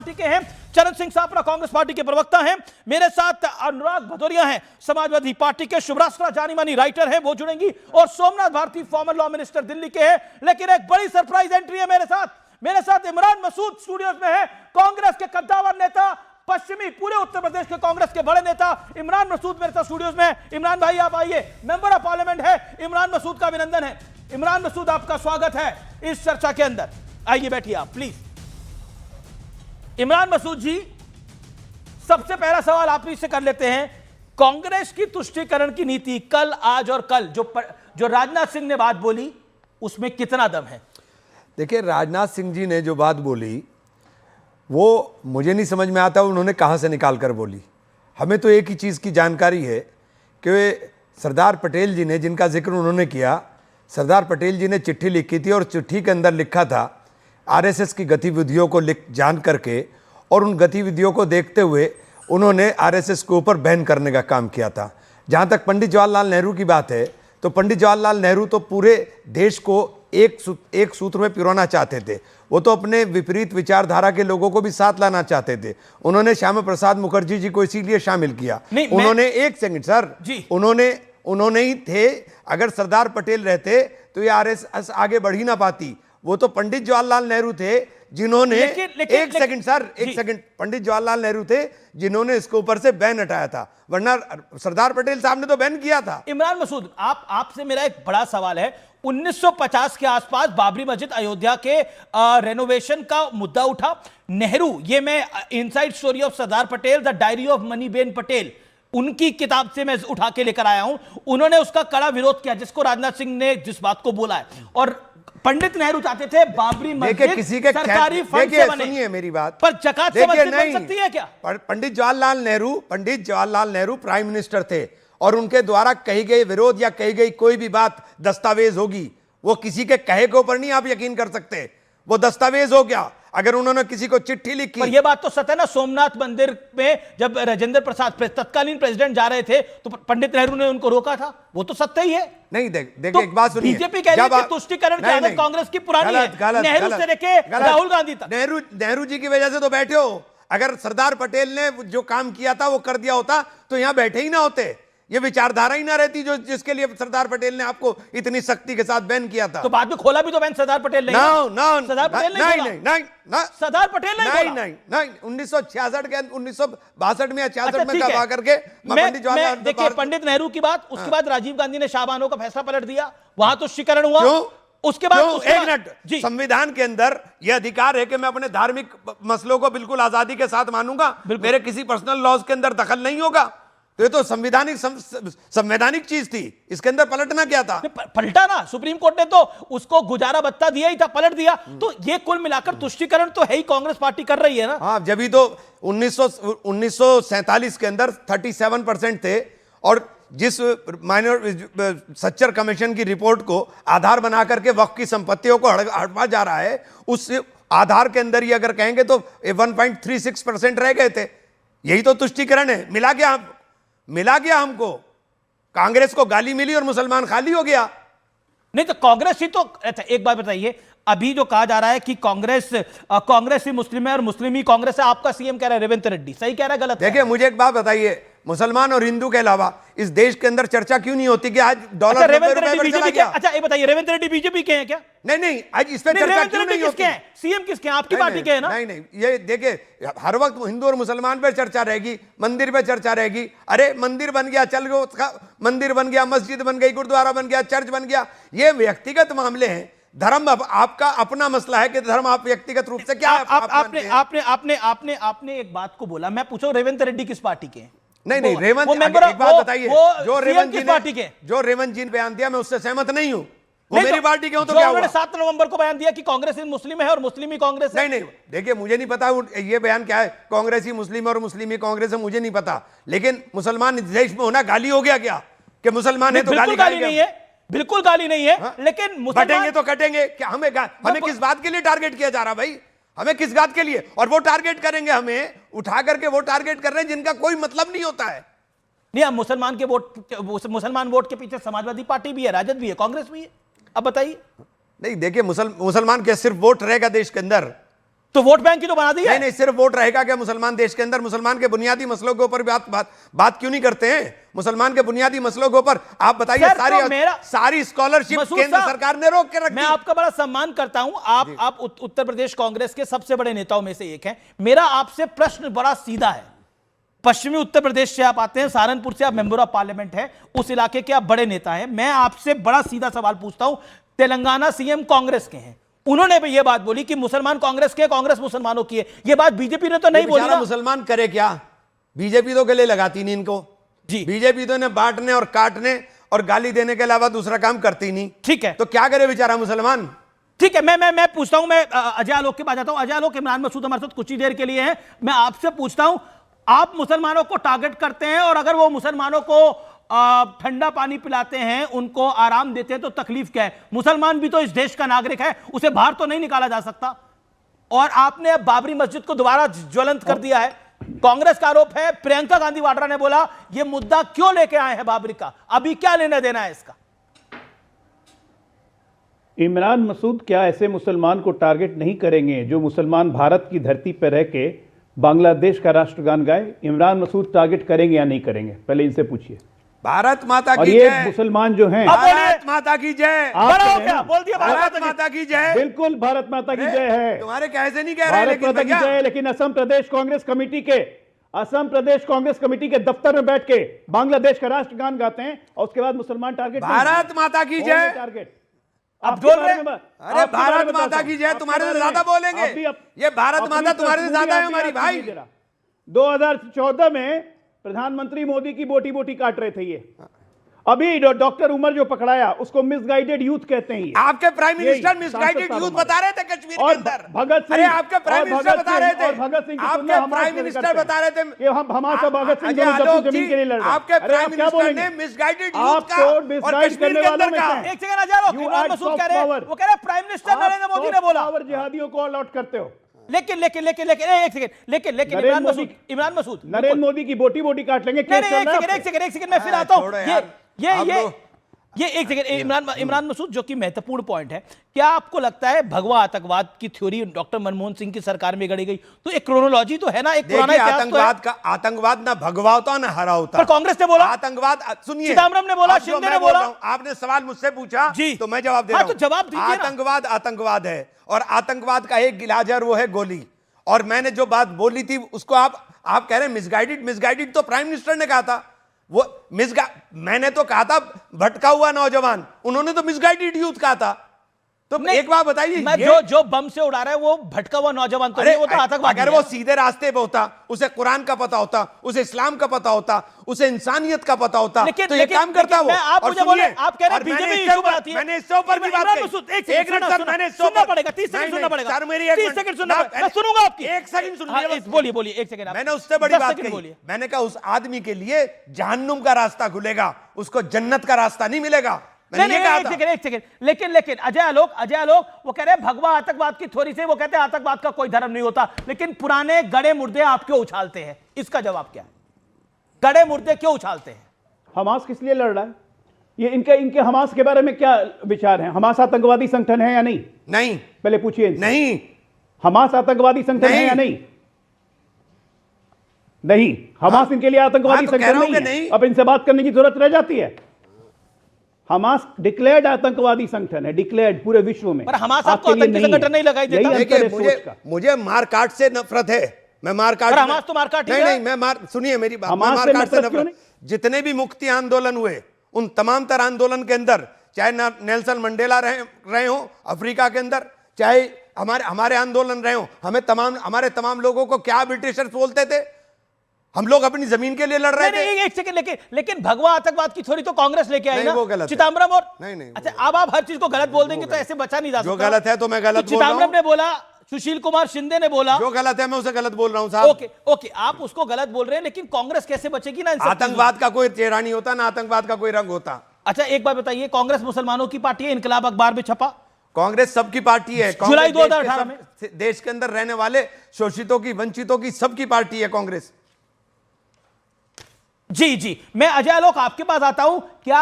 Party के हैं चरण सिंह सापरा, कांग्रेस पार्टी के प्रवक्ता हैं। मेरे साथ अनुराग भदौरिया हैं, समाजवादी पार्टी के। शुभ्रास्त्रा जानी मानी राइटर हैं, वो जुड़ेंगी। और Somnath Bharti, former law minister Delhi के हैं। लेकिन एक बड़ी सरप्राइज एंट्री है मेरे साथ इमरान मसूद स्टूडियोज में है। कांग्रेस के कद्दावर नेता, पश्चिमी पूरे उत्तर प्रदेश के कांग्रेस के बड़े नेता इमरान मसूद मेरे साथ स्टूडियोज में। इमरान भाई आप आइए, मेंबर ऑफ पार्लियामेंट है। इमरान मसूद का अभिनंदन है। इमरान मसूद आपका स्वागत है इस चर्चा के अंदर। आइए बैठिए आप प्लीज। इमरान मसूद जी, सबसे पहला सवाल आप ही से कर लेते हैं। कांग्रेस की तुष्टीकरण की नीति कल, आज और कल जो राजनाथ सिंह ने बात बोली, उसमें कितना दम है? देखिए, राजनाथ सिंह जी ने जो बात बोली वो मुझे नहीं समझ में आता उन्होंने कहां से निकाल कर बोली। हमें तो एक ही चीज़ की जानकारी है कि सरदार पटेल जी ने, जिनका जिक्र उन्होंने किया, सरदार पटेल जी ने चिट्ठी लिखी थी और चिट्ठी के अंदर लिखा था आरएसएस की गतिविधियों को जान करके, और उन गतिविधियों को देखते हुए उन्होंने आरएसएस के ऊपर बैन करने का काम किया था। जहाँ तक पंडित जवाहरलाल नेहरू की बात है, तो पंडित जवाहरलाल नेहरू तो पूरे देश को एक सूत्र में पिरोना चाहते थे। वो तो अपने विपरीत विचारधारा के लोगों को भी साथ लाना चाहते थे। उन्होंने श्यामा प्रसाद मुखर्जी जी को इसीलिए शामिल किया। उन्होंने एक सेकंड सर जी, उन्होंने ही थे। अगर सरदार पटेल रहते तो ये आरएसएस आगे बढ़ ही ना पाती। वो तो पंडित जवाहरलाल नेहरू थे जिन्होंने एक सेकंड पंडित जवाहरलाल नेहरू थे जिन्होंने इसके ऊपर से बैन हटाया था, वरना सरदार पटेल साहब ने तो बैन किया था। इमरान मसूद, आपसे मेरा एक बड़ा सवाल है। 1950 के आसपास बाबरी मस्जिद अयोध्या के रेनोवेशन का मुद्दा उठा। नेहरू, ये मैं inside story of Sardar Patel, the diary of Maniben Patel, उनकी किताब से मैं उठा के लेकर आया हूं। उन्होंने उसका कड़ा विरोध किया, जिसको राजनाथ सिंह ने जिस बात को बोला है। और पंडित नेहरू चाहते थे बाबरी मस्जिद किसी के सरकारी फंड से बने। सुनिए मेरी बात, पर जकात से मस्जिद बन सकती है क्या? पंडित जवाहरलाल नेहरू प्राइम मिनिस्टर थे और उनके द्वारा कही गई विरोध या कही गई कोई भी बात दस्तावेज होगी। वो किसी के कहे के ऊपर नहीं आप यकीन कर सकते, वो दस्तावेज हो गया। अगर उन्होंने किसी को चिट्ठी लिखी, पर ये बात तो सत्य है ना। सोमनाथ मंदिर में जब राजेंद्र प्रसाद तत्कालीन प्रेसिडेंट जा रहे थे तो पंडित नेहरू ने उनको रोका था, वो तो सत्य ही है। नहीं, देखिए तो एक बात सुनिए, बीजेपी कह रही है तुष्टीकरण की आदत कांग्रेस की पुरानी है, नेहरू से लेके राहुल गांधी तक। नेहरू जी की वजह से तो बैठे हो। अगर सरदार पटेल ने जो काम किया था वो कर दिया होता तो यहां बैठे ही ना होते, ये विचारधारा ही ना रहती जो जिसके लिए सरदार पटेल ने आपको इतनी सख्ती के साथ बैन किया था। तो बाद में खोला भी तो बैन सरदार पटेल ने। सरदार पटेल नहीं, सरदार पटेल नहीं 1966 के 1962 में या 66 में दबा करके देखिए पंडित नेहरू की बात। उसके बाद राजीव गांधी ने शाहबानो का फैसला पलट दिया, वहां तुष्टीकरण हुआ। उसके बाद एक मिनट, संविधान के अंदर यह अधिकार है कि मैं अपने धार्मिक मसलों को बिल्कुल आजादी के साथ मानूंगा, मेरे किसी पर्सनल लॉज के अंदर दखल नहीं होगा। तो ये तो संवैधानिक चीज थी, इसके अंदर पलटना क्या था? पलटा ना, सुप्रीम कोर्ट ने तो उसको गुजारा भत्ता दिया ही था, पलट दिया। तो ये कुल मिलाकर तुष्टीकरण तो है ही, कांग्रेस पार्टी कर रही है ना। हाँ, जब ही तो 1947 के अंदर 37% थे, और जिस सच्चर कमीशन की रिपोर्ट को आधार बना करके वक्फ की संपत्तियों को हड़पा जा रहा है, उस आधार के अंदर ही अगर कहेंगे तो 1.36% रह गए थे। यही तो तुष्टीकरण है। मिला गया हमको, कांग्रेस को गाली मिली और मुसलमान खाली हो गया। नहीं तो कांग्रेस ही तो, अच्छा एक बात बताइए, अभी जो कहा जा रहा है कि कांग्रेस ही मुस्लिम है और मुस्लिम ही कांग्रेस है, आपका सीएम कह रहा है रेवंत रेड्डी, सही कह रहा है गलत? देखिए मुझे एक बात बताइए, मुसलमान और हिंदू के अलावा इस देश के अंदर चर्चा क्यों नहीं होती कि आज डॉलर रेवंत रेड्डी बीजेपी के? अच्छा ये बताइए, रेवंत रेड्डी बीजेपी के हैं क्या? नहीं, आज इस पे चर्चा क्यों नहीं होती? सीएम किसके हैं? आपकी पार्टी के हैं ना? नहीं, ये देखिए हर वक्त हिंदू और मुसलमान पे चर्चा रहेगी, मंदिर पे चर्चा रहेगी। अरे मंदिर बन गया, चल गया, मंदिर बन गया, मस्जिद बन गई, गुरुद्वारा बन गया, चर्च बन गया, ये व्यक्तिगत मामले हैं। धर्म अब आपका अपना मसला है कि धर्म आप व्यक्तिगत रूप से क्या आपने एक बात को बोला, मैं पूछो रेवंत रेड्डी किस पार्टी के हैं? नहीं, रेवंत, एक बात बताइए, जो रेवंत जी ने बयान दिया मैं उससे सहमत नहीं हूं। वो मेरी पार्टी के हो तो क्या हुआ? 7 नवंबर को बयान दिया कि कांग्रेस ही मुस्लिम है और मुस्लिम ही कांग्रेस है। नहीं, देखिए मुझे नहीं पता ये बयान क्या है, कांग्रेस ही मुस्लिम और मुस्लिम ही कांग्रेस है, मुझे नहीं पता। लेकिन मुसलमान देश में होना गाली हो गया क्या कि मुसलमान है तो गाली नहीं है? बिल्कुल गाली नहीं है, लेकिन कटेंगे तो कटेंगे क्या? हमें किस बात के लिए टारगेट किया जा रहा भाई? हमें किस बात के लिए? और वो टारगेट करेंगे, हमें उठा करके वो टारगेट कर रहे हैं जिनका कोई मतलब नहीं होता है। नहीं, मुसलमान वोट के पीछे समाजवादी पार्टी भी है, राजद भी है, कांग्रेस भी है। अब बताइए। नहीं देखिए, मुसलमान के सिर्फ वोट रहेगा देश के अंदर, तो वोट बैंक की तो बना दी है। नहीं नहीं, सिर्फ वोट रहेगा क्या मुसलमान देश के अंदर? मुसलमान के बुनियादी मसलों के ऊपर बात क्यों नहीं करते हैं? मुसलमान के बुनियादी मसलों के ऊपर आप बताइए। सारी स्कॉलरशिप केंद्र सरकार ने रोक के रखी। मैं आपका बड़ा सम्मान करता हूं, आप उत्तर प्रदेश कांग्रेस के सबसे बड़े नेताओं में से एक हैं। मेरा आपसे प्रश्न बड़ा सीधा है। पश्चिमी उत्तर प्रदेश से आप आते हैं, सहारनपुर से आप मेंबर ऑफ पार्लियामेंट हैं, उस इलाके के आप बड़े नेता हैं। मैं आपसे बड़ा सीधा सवाल पूछता हूं। तेलंगाना सीएम कांग्रेस के हैं, उन्होंने भी यह बात बोली कि मुसलमान कांग्रेस के, कांग्रेस मुसलमानों की है। यह बात बीजेपी ने तो नहीं बोली ना। मुसलमान करे क्या? बीजेपी तो गले लगाती नहीं इनको जी। बीजेपी तो इन्हें बांटने और काटने और गाली देने के अलावा दूसरा काम करती नहीं। ठीक है, तो क्या करे बेचारा मुसलमान? ठीक है, मैं पूछता हूं। मैं अजय आलोक के पास जाता हूं। अजय आलोक, इमरान मसूद हमारे साथ कुछ ही देर के लिए हैं। मैं आपसे पूछता हूं, आप मुसलमानों को टारगेट करते हैं और अगर वो मुसलमानों को ठंडा पानी पिलाते हैं, उनको आराम देते हैं, तो तकलीफ क्या है? मुसलमान भी तो इस देश का नागरिक है, उसे बाहर तो नहीं निकाला जा सकता। और आपने अब बाबरी मस्जिद को दोबारा ज्वलंत कर दिया है। कांग्रेस का आरोप है, प्रियंका गांधी वाड्रा ने बोला यह मुद्दा क्यों लेके आए हैं बाबरी का, अभी क्या लेना देना है इसका? इमरान मसूद क्या ऐसे मुसलमान को टारगेट नहीं करेंगे जो मुसलमान भारत की धरती पर रह के बांग्लादेश का राष्ट्रगान गाए? इमरान मसूद टारगेट करेंगे या नहीं करेंगे? पहले इनसे पूछिए। भारत माता और की ये जय। मुसलमान जो हैं, भारत माता की जय। बड़ा हो गया, बोल दिया भारत माता की जय। बिल्कुल भारत माता की जय है। तुम्हारे कैसे नहीं कह रहे? भारत माता की जय। लेकिन असम प्रदेश कांग्रेस कमेटी के दफ्तर में बैठ के बांग्लादेश का राष्ट्रगान गाते हैं और उसके बाद मुसलमान टारगेट। भारत माता की जय। टारगेट आप बोल रहे हैं? अरे भारत माता की जय, तुम्हारे से ज्यादा बोलेंगे। ये भारत माता तुम्हारे से ज्यादा है हमारी भाई। 2014 में प्रधानमंत्री मोदी की बोटी बोटी काट रहे थे ये। अभी डॉक्टर उमर जो पकड़ाया उसको मिसगाइडेड यूथ कहते हैं। आपके प्राइम मिनिस्टर मिसगाइडेड यूथ बता रहे थे कश्मीर के अंदर। भगत सिंह, अरे आपके प्राइम मिनिस्टर बता रहे थे, भगत सिंह आपके प्राइम मिनिस्टर बता रहे थे कि हम हमारा भगत सिंह जमीन के लिए लड़ रहे हैं। आपके प्राइम मिनिस्टर ने मिसगाइडेड यूथ का और कश्मीर के अंदर का। एक सेकंड आ जाओ, इमरान मसूद कह रहे हैं, वो कह रहे हैं प्राइम मिनिस्टर नरेंद्र मोदी ने बोला। पावर जिहादियों को अलॉट करते हो। लेकिन एक सेकंड इमरान मसूद नरेंद्र मोदी की बोटी बोटी काट लेंगे। एक सेकंड मैं फिर आता हूं। ये एक सेकंड इमरान मसूद, जो कि महत्वपूर्ण पॉइंट है, क्या आपको लगता है भगवा आतंकवाद की थ्योरी डॉक्टर मनमोहन सिंह की सरकार में गढ़ी गई? तो एक क्रोनोलॉजी तो है ना, एक पुराना इतिहास। आतंकवाद ना भगवा होता ना हरा होता। पर कांग्रेस ने बोला आतंकवाद, सुनिए, चिदम्बरम ने बोला, शिंदे ने बोला। आपने सवाल मुझसे पूछा जी, तो मैं जवाब दे रहा हूं। तो जवाब दीजिए। आतंकवाद है और आतंकवाद का एक इलाज है, वो है गोली। और मैंने जो बात बोली थी उसको आप कह रहे हैं मिसगाइडेड तो प्राइम मिनिस्टर ने कहा था। वो मैंने तो कहा था भटका हुआ नौजवान, उन्होंने तो मिसगाइडेड यूथ कहा था। तो एक बात बताइए, जो बम से उड़ा रहा है वो भटका हुआ नौजवान तो नहीं, वो तो आतंकवादी है। अगर वो सीधे रास्ते पे होता, उसे कुरान का पता होता, उसे इस्लाम का पता होता, उसे इंसानियत का पता होता, तो ये काम करता वो। आप मुझे बोले, आप कह रहे हैं बीजेपी इशू बनाती है। मैंने इससे ऊपर की बात कही। एक मिनट सर, मैंने सुनना पड़ेगा, 30 सेकंड सुनना पड़ेगा सर, मेरी 30 सेकंड सुनना पड़ेगा। मैं सुनूंगा आपकी। एक सेकंड सुनिए, बोलिए एक सेकंड। मैंने उससे बड़ी बात कही। मैंने कहा उस आदमी के लिए जहन्नुम का रास्ता खुलेगा, उसको जन्नत का रास्ता नहीं मिलेगा। एक सेकंड, लेकिन अजय आलोक वो कह रहे हैं भगवा आतंकवाद की थ्योरी से, वो कहते हैं आतंकवाद का कोई धर्म नहीं होता, लेकिन पुराने गड़े मुर्दे आप क्यों उछालते हैं? इसका जवाब क्या है? गड़े मुर्दे क्यों उछालते हैं? हमास किस लिए लड़ रहा है? ये इनके हमास के बारे में क्या विचार है? हमास आतंकवादी संगठन है या नहीं? नहीं, पहले पूछिए। नहीं, हमास आतंकवादी संगठन है या नहीं? नहीं, हमास इनके लिए आतंकवादी संगठन नहीं। अब इनसे बात करने की जरूरत रह जाती है। हमास डिक्लेयर्ड आतंकवादी संगठन है, डिक्लेयर्ड पूरे विश्व में। पर हमास आपको आतंकी संगठन नहीं लगाई देता। मुझे मारकाट से नफरत है। मैं मारकाट, हमास तो मारकाट नहीं, सुनिए मेरी बात, मारकाट से नफरत। जितने भी मुक्ति आंदोलन हुए, उन तमाम तरह आंदोलन के अंदर, चाहे नेल्सन मंडेला रहे हो अफ्रीका के अंदर, चाहे हमारे आंदोलन रहे हो, हमारे तमाम लोगों को क्या ब्रिटिशर्स बोलते थे? हम लोग अपनी जमीन के लिए लड़ रहे थे। एक सेकंड, लेकिन भगवा आतंकवाद की थ्योरी तो कांग्रेस लेके आई ना, चिदम्बरम और नहीं। अच्छा, अब आप हर चीज को गलत बोल देंगे तो ऐसे बचा नहीं जा सकता। जो गलत है तो मैं गलत बोल रहा हूं। चिदम्बरम ने बोला, सुशील कुमार शिंदे ने बोला, जो गलत है मैं उसे गलत बोल रहा हूं साहब। ओके, आप उसको गलत बोल रहे हैं, लेकिन कांग्रेस कैसे बचेगी ना? आतंकवाद का कोई चेहरा नहीं होता ना, आतंकवाद का कोई रंग होता। अच्छा, एक बात बताइए, कांग्रेस मुसलमानों की पार्टी है, इनकलाब अखबार में छपा। कांग्रेस सबकी पार्टी है। जुलाई 2018 में देश के अंदर रहने वाले शोषितों की, वंचितों की सबकी पार्टी है कांग्रेस। जी, मैं अजय आलोक आपके पास आता हूं। क्या